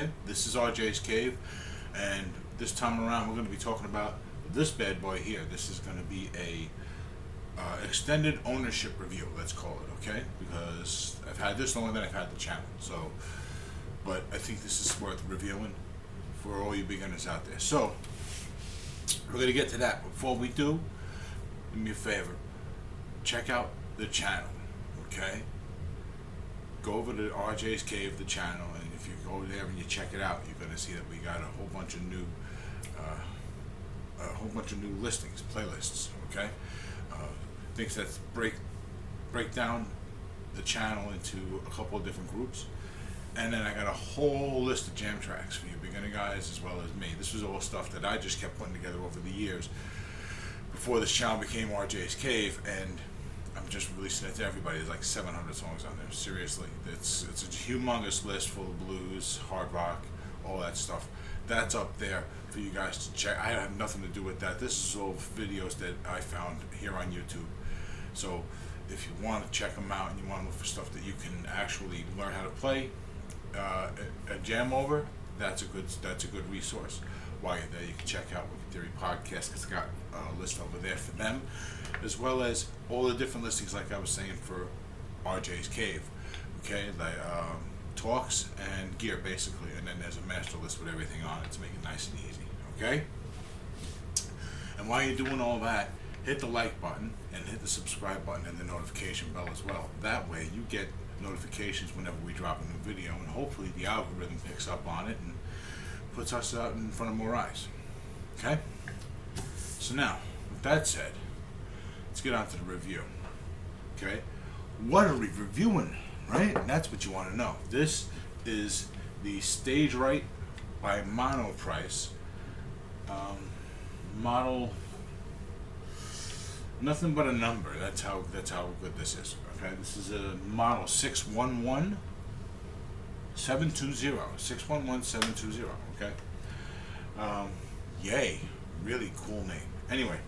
here. This is RJ's Cave, and this time around we're going to be talking about this bad boy here. This is going to be a extended ownership review, let's call it, okay? Because I've had this longer than I've had the channel, so, but I think this is worth reviewing for all you beginners out there. So, we're going to get to that. Before we do, do me a favor, check out the channel, okay? Go over to RJ's Cave, the channel, and if you go there and you check it out, you're going to see that we got a whole bunch of new listings, playlists, okay? Things that break down the channel into a couple of different groups, and then I got a whole list of jam tracks for you beginner guys as well as me. This was all stuff that I just kept putting together over the years before this channel became RJ's Cave, and I'm just releasing it to everybody. There's like 700 songs on there. Seriously, it's a humongous list full of blues, hard rock, all that stuff. That's up there for you guys to check. I have nothing to do with that. This is all videos that I found here on YouTube. So if you want to check them out and you want to look for stuff that you can actually learn how to play a jam over, that's a good resource. While you're there, you can check out Wicked Theory Podcast. It's got a list over there for them, as well as all the different listings, like I was saying, for RJ's Cave. Okay, like talks and gear basically, and then there's a master list with everything on it to make it nice and easy. Okay, and while you're doing all that, hit the like button and hit the subscribe button and the notification bell as well. That way you get notifications whenever we drop a new video, and hopefully the algorithm picks up on it and puts us out in front of more eyes. Okay? So now, with that said, let's get on to the review. Okay? What are we reviewing? Right? That's what you want to know. this is the Stage Right by Monoprice. Model, nothing but a number. That's how good this is. Okay, this is a model 611-720. 611-720. Okay. Yay! Really cool name. Anyway,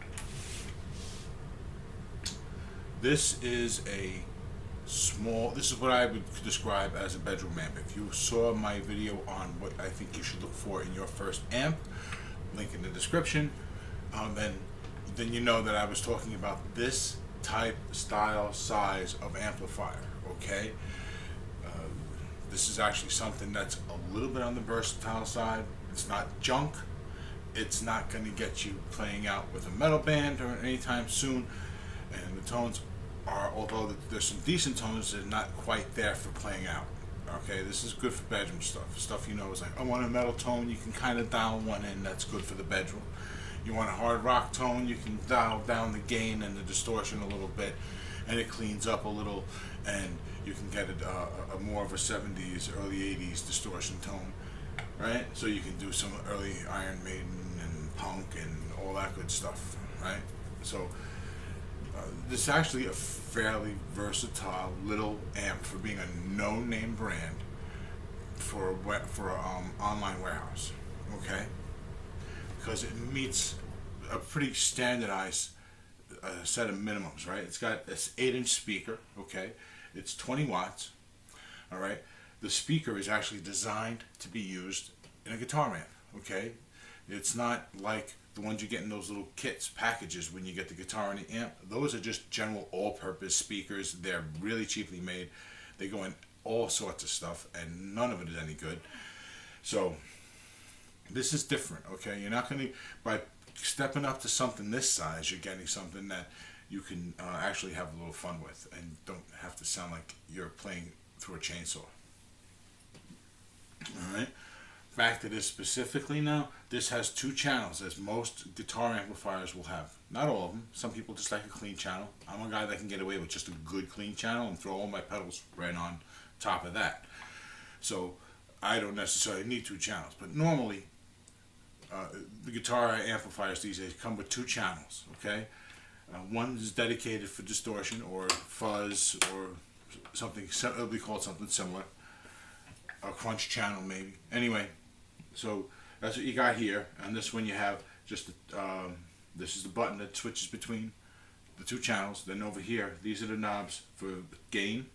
this is this is what I would describe as a bedroom amp. If you saw my video on what I think you should look for in your first amp, link in the description, then you know that I was talking about this type, style, size of amplifier. Okay, this is actually something that's a little bit on the versatile side. It's not junk. It's not going to get you playing out with a metal band or anytime soon, and the tones are, although there's some decent tones, they're not quite there for playing out. Okay, this is good for bedroom stuff you know is like, I want a metal tone, you can kind of dial one in, that's good for the bedroom. You want a hard rock tone, you can dial down the gain and the distortion a little bit, and it cleans up a little, and you can get a more of a 70s, early 80s distortion tone, right? So you can do some early Iron Maiden and punk and all that good stuff, right? So this is actually a fairly versatile little amp for being a no-name brand for an online warehouse, okay? Because it meets a pretty standardized set of minimums, right? It's got this 8-inch speaker, okay? It's 20 watts, all right? The speaker is actually designed to be used in a guitar amp, okay? It's not like the ones you get in those little kits, packages, when you get the guitar and the amp. Those are just general all-purpose speakers. They're really cheaply made. They go in all sorts of stuff, and none of it is any good. So this is different, okay? You're not going to, by stepping up to something this size, you're getting something that you can actually have a little fun with and don't have to sound like you're playing through a chainsaw. All right? Back to this specifically now, this has 2 channels, as most guitar amplifiers will have. Not all of them. Some people just like a clean channel. I'm a guy that can get away with just a good clean channel and throw all my pedals right on top of that. So I don't necessarily need 2 channels, but normally the guitar amplifiers these days come with 2 channels, okay? One is dedicated for distortion or fuzz or something, it'll be called something similar. A crunch channel maybe. Anyway, so that's what you got here. And this one you have just, this is the button that switches between the 2 channels. Then over here, these are the knobs for gain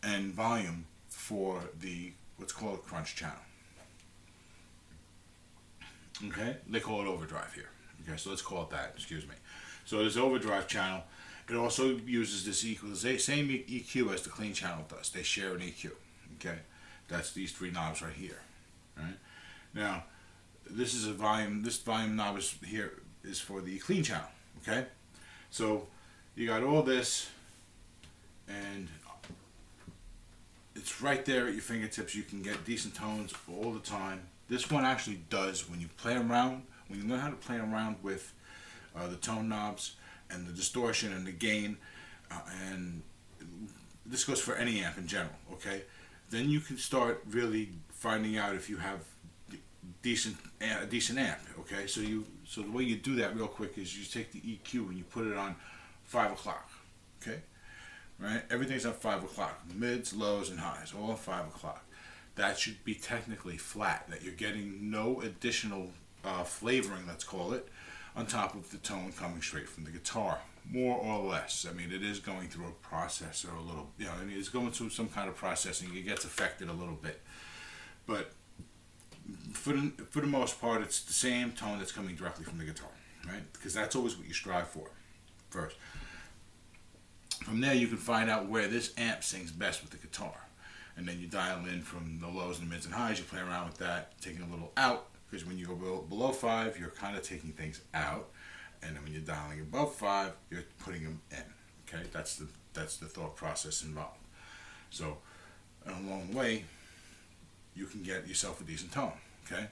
and volume for the what's called a crunch channel. Okay, they call it overdrive here. Okay, so let's call it that. Excuse me. So this overdrive channel, it also uses this same EQ as the clean channel does. They share an EQ. Okay, that's these three knobs right here. Right now, this is a volume. This volume knob is here is for the clean channel. Okay, so you got all this, and it's right there at your fingertips. You can get decent tones all the time. This one actually does, when you play around, when you learn how to play around with the tone knobs and the distortion and the gain, and this goes for any amp in general, okay? Then you can start really finding out if you have a decent amp, okay? So the way you do that real quick is you take the EQ and you put it on 5 o'clock, okay? Right? Everything's at 5 o'clock. Mids, lows, and highs, all at 5 o'clock. That should be technically flat, that you're getting no additional flavoring, let's call it, on top of the tone coming straight from the guitar, more or less. I mean, it is going through a processor a little, I mean, it's going through some kind of processing. It gets affected a little bit. But for the most part, it's the same tone that's coming directly from the guitar, right? Because that's always what you strive for first. From there, you can find out where this amp sings best with the guitar. And then you dial in from the lows and mids and highs. You play around with that, taking a little out, because when you go below 5, you're kind of taking things out. And then when you're dialing above 5, you're putting them in. Okay, that's the thought process involved. So along the way, you can get yourself a decent tone. Okay,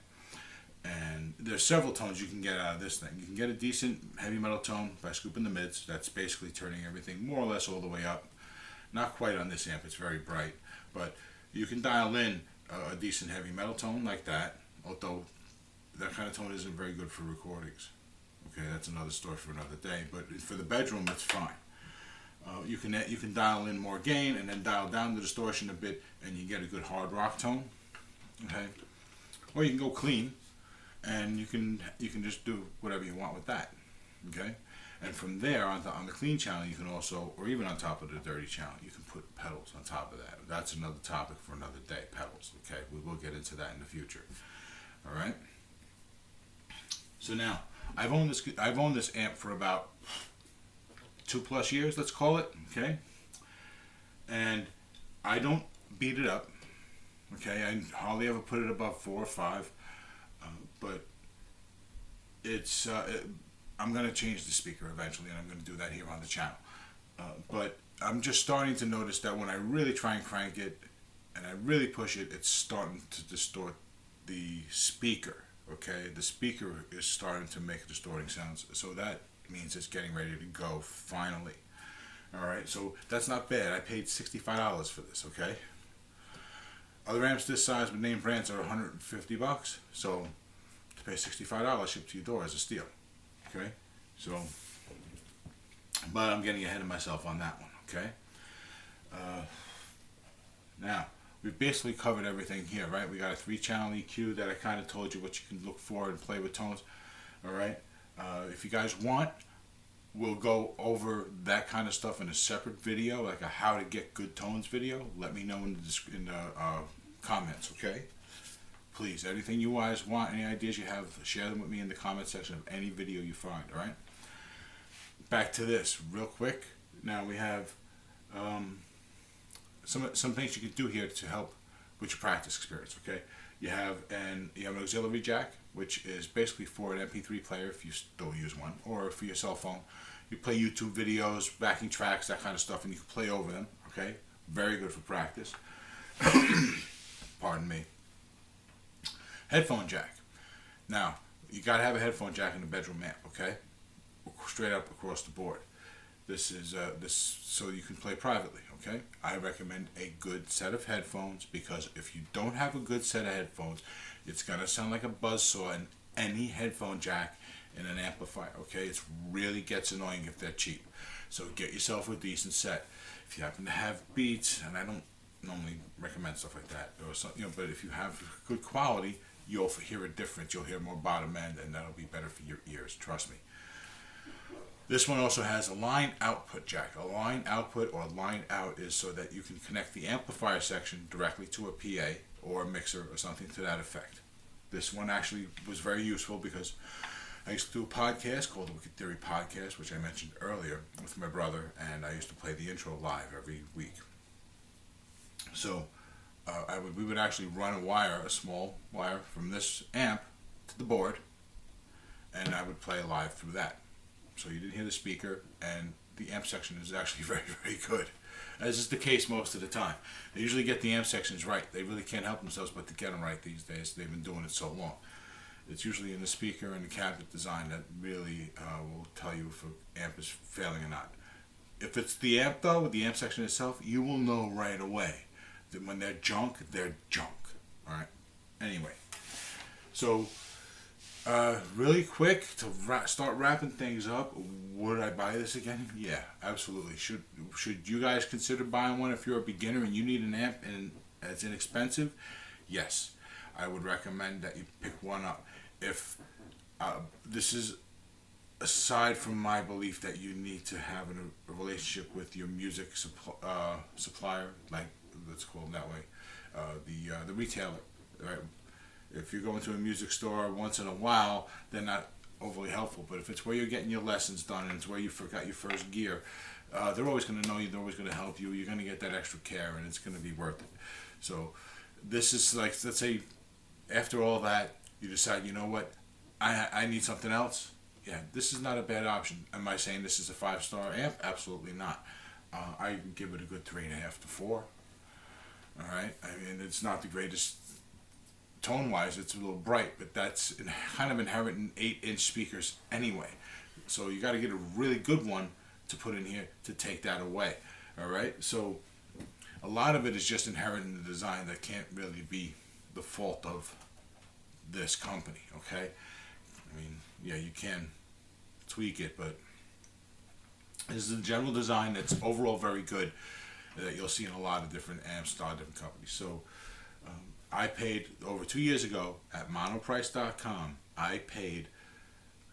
and there's several tones you can get out of this thing. You can get a decent heavy metal tone by scooping the mids. That's basically turning everything more or less all the way up. Not quite on this amp, it's very bright, but you can dial in a decent heavy metal tone like that, although that kind of tone isn't very good for recordings. Okay, that's another story for another day, but for the bedroom, it's fine. You can dial in more gain and then dial down the distortion a bit, and you get a good hard rock tone. Okay, or you can go clean, and you can just do whatever you want with that. Okay. And from there, on the clean channel, you can also, or even on top of the dirty channel, you can put pedals on top of that. That's another topic for another day, pedals, okay? We will get into that in the future, all right? So now, I've owned this amp for about 2+ years, let's call it, okay? And I don't beat it up, okay? I hardly ever put it above 4 or 5, but it's... I'm going to change the speaker eventually, and I'm going to do that here on the channel. But I'm just starting to notice that when I really try and crank it, and I really push it, it's starting to distort the speaker, okay? The speaker is starting to make distorting sounds, so that means it's getting ready to go, finally. Alright, so that's not bad. I paid $65 for this, okay? Other amps this size with name brands are $150, so to pay $65 shipped to your door is a steal. Okay, so, but I'm getting ahead of myself on that one, okay? Now, we've basically covered everything here, right? We got a 3-channel EQ that I kind of told you what you can look for and play with tones, all right? If you guys want, we'll go over that kind of stuff in a separate video, like a how to get good tones video. Let me know in the comments, okay? Please, anything you guys want, any ideas you have, share them with me in the comment section of any video you find, alright? Back to this, real quick. Now we have some things you can do here to help with your practice experience, okay? You have an auxiliary jack, which is basically for an MP3 player if you still use one, or for your cell phone. You play YouTube videos, backing tracks, that kind of stuff, and you can play over them, okay? Very good for practice. Pardon me. Headphone jack. Now, you gotta have a headphone jack in the bedroom amp, okay? Straight up across the board. This is so you can play privately, okay? I recommend a good set of headphones, because if you don't have a good set of headphones, it's gonna sound like a buzzsaw in any headphone jack in an amplifier, okay? It really gets annoying if they're cheap. So get yourself a decent set. If you happen to have Beats, and I don't normally recommend stuff like that, or something, but if you have good quality, you'll hear a difference. You'll hear more bottom end, and that'll be better for your ears. Trust me. This one also has a line output jack. A line output or line out is so that you can connect the amplifier section directly to a PA or a mixer or something to that effect. This one actually was very useful because I used to do a podcast called the Wicked Theory Podcast, which I mentioned earlier, with my brother, and I used to play the intro live every week. So we would actually run a small wire from this amp to the board, and I would play live through that. So you didn't hear the speaker, and the amp section is actually very, very good, as is the case most of the time. They usually get the amp sections right. They really can't help themselves but to get them right these days. They've been doing it so long. It's usually in the speaker and the cabinet design that really will tell you if an amp is failing or not. If it's the amp, though, with the amp section itself, you will know right away that when they're junk, they're junk. All right? Anyway, so really quick to start wrapping things up, would I buy this again? Yeah, absolutely. Should you guys consider buying one if you're a beginner and you need an amp and it's inexpensive? Yes, I would recommend that you pick one up. If this is aside from my belief that you need to have a relationship with your music supplier, like let's call it that way, the retailer, right? If you're going to a music store once in a while, they're not overly helpful. But if it's where you're getting your lessons done and it's where you forgot your first gear, they're always going to know you. They're always going to help you. You're going to get that extra care, and it's going to be worth it. So this is like, let's say, after all that, you decide, you know what, I need something else. Yeah, this is not a bad option. Am I saying this is a 5-star amp? Absolutely not. I give it a good 3.5 to 4. All right. I mean, it's not the greatest. Tone-wise, it's a little bright, but that's kind of inherent in 8-inch speakers anyway. So you got to get a really good one to put in here to take that away. All right. So a lot of it is just inherent in the design that can't really be the fault of this company. Okay. I mean, yeah, you can tweak it, but this is a general design that's overall very good that you'll see in a lot of different amps, different companies. So I paid, over 2 years ago, at monoprice.com, I paid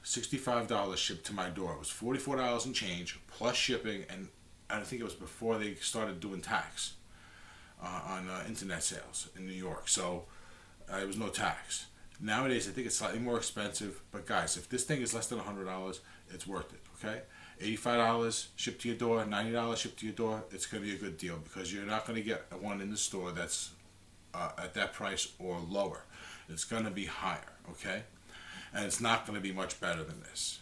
$65 shipped to my door. It was $44 and change, plus shipping, and I think it was before they started doing tax on internet sales in New York. So it was no tax. Nowadays, I think it's slightly more expensive, but guys, if this thing is less than $100, it's worth it, okay? $85 shipped to your door, $90 shipped to your door, it's going to be a good deal because you're not going to get one in the store that's at that price or lower. It's going to be higher, okay? And it's not going to be much better than this,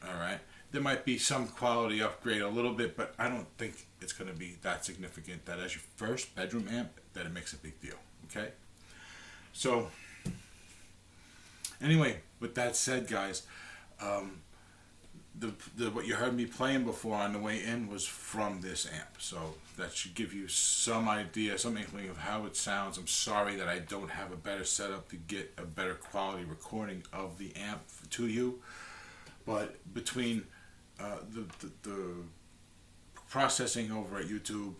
all right? There might be some quality upgrade a little bit, but I don't think it's going to be that significant that as your first bedroom amp, that it makes a big deal, okay? So, anyway, with that said, guys, what you heard me playing before on the way in was from this amp, so that should give you some idea, some inkling of how it sounds. I'm sorry that I don't have a better setup to get a better quality recording of the amp to you, but between the processing over at YouTube,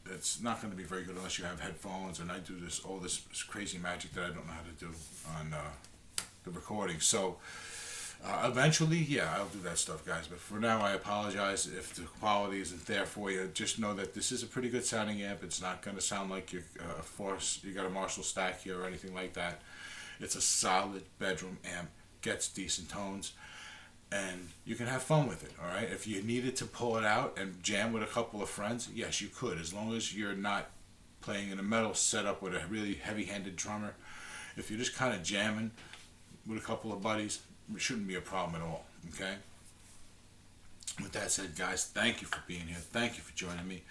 it's not going to be very good unless you have headphones, and I do all this crazy magic that I don't know how to do on the recording. So eventually, yeah, I'll do that stuff, guys. But for now, I apologize if the quality isn't there for you. Just know that this is a pretty good sounding amp. It's not going to sound like you got a Marshall stack here or anything like that. It's a solid bedroom amp, gets decent tones, and you can have fun with it, all right? If you needed to pull it out and jam with a couple of friends, yes, you could, as long as you're not playing in a metal setup with a really heavy-handed drummer. If you're just kind of jamming with a couple of buddies, it shouldn't be a problem at all, okay? With that said, guys, thank you for being here. Thank you for joining me.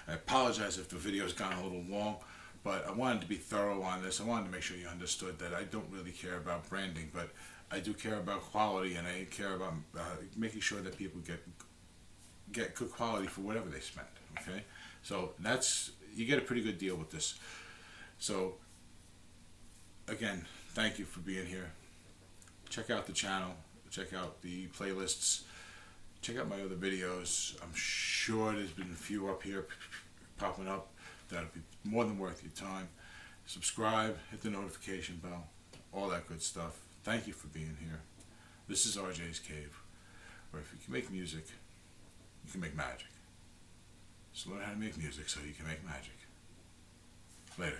I apologize if the video's gone a little long, but I wanted to be thorough on this. I wanted to make sure you understood that I don't really care about branding, but I do care about quality, and I care about making sure that people get good quality for whatever they spend, okay? So you get a pretty good deal with this. So, again, thank you for being here. Check out the channel, check out the playlists, check out my other videos. I'm sure there's been a few up here popping up that'll be more than worth your time. Subscribe, hit the notification bell, all that good stuff. Thank you for being here. This is RJ's Cave, where if you can make music, you can make magic. So learn how to make music so you can make magic. Later.